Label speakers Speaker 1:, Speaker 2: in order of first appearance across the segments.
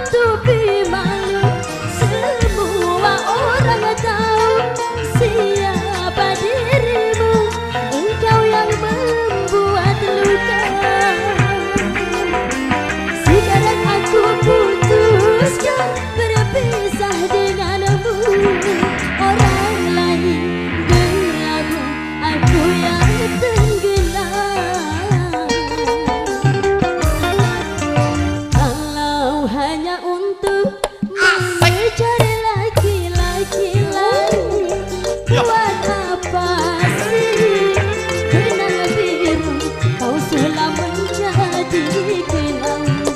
Speaker 1: menutupi malu. Semua orang tahu siapa dirimu. Engkau yang membuat luka. Sekarang aku putuskan berpisah denganmu. Orang lain berlabuh, aku yang tenggelam. Kalau hanya untuk mencari laki-laki lain, buat apa sih benang biru kau sulam menjadi kelambu.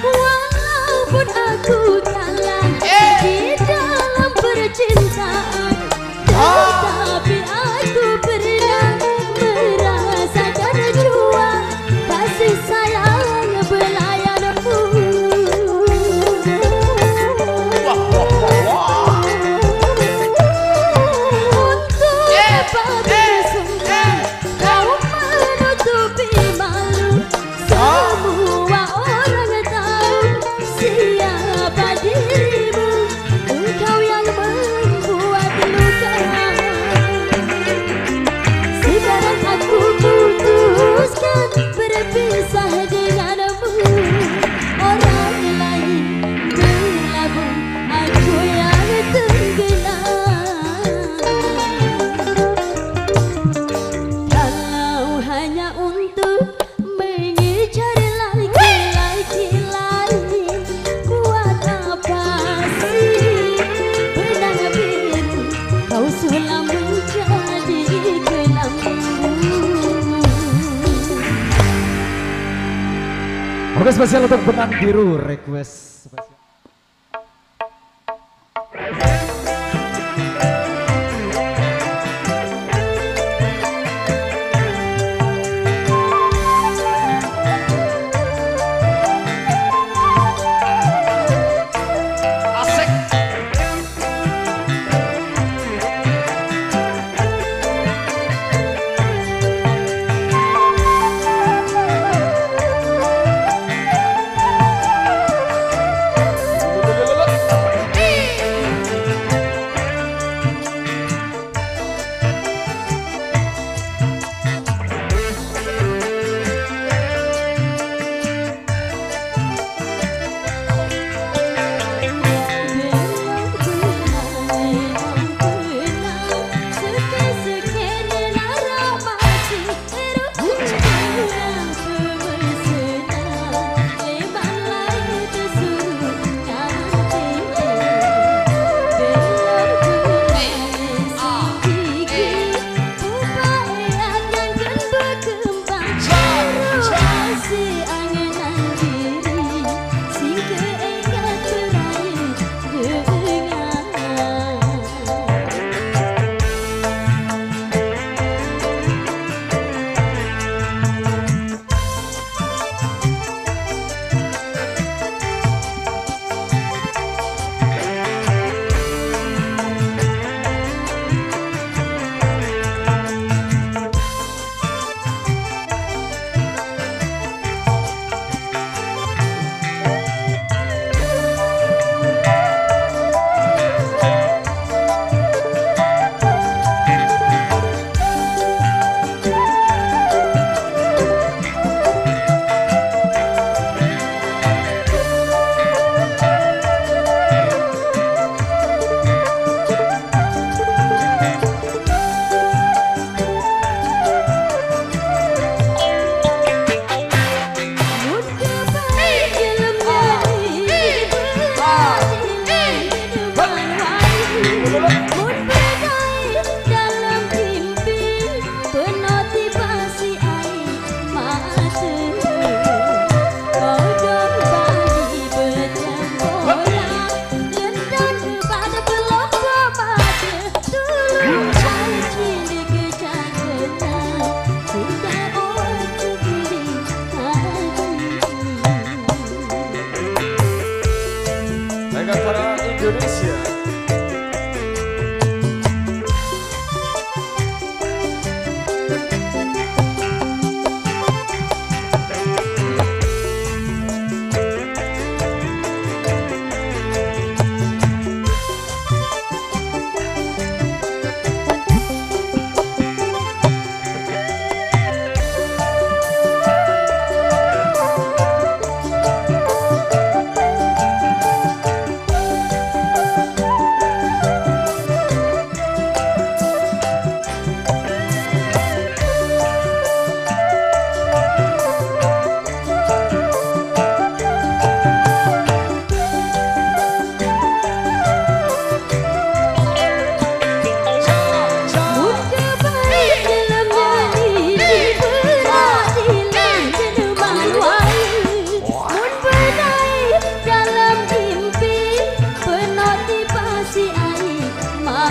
Speaker 1: Walaupun aku kalah di dalam percintaan, tetapi aku pernah merasakan jua kasih sayang belayanmu. Untuk apa bersungkan kau menutupi malu. Semua orang tahu siapa dirimu. Engkau yang membuat luka. Sekarang aku putuskan berpisah denganmu. Orang lain berlabuh, aku yang tenggelam. Kalau hanya untuk mengejar laki-laki lain, buat apa sih benang biru kau sulam menjadi kelambu.
Speaker 2: Oke, spesial untuk benang biru request spesial.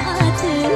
Speaker 1: hati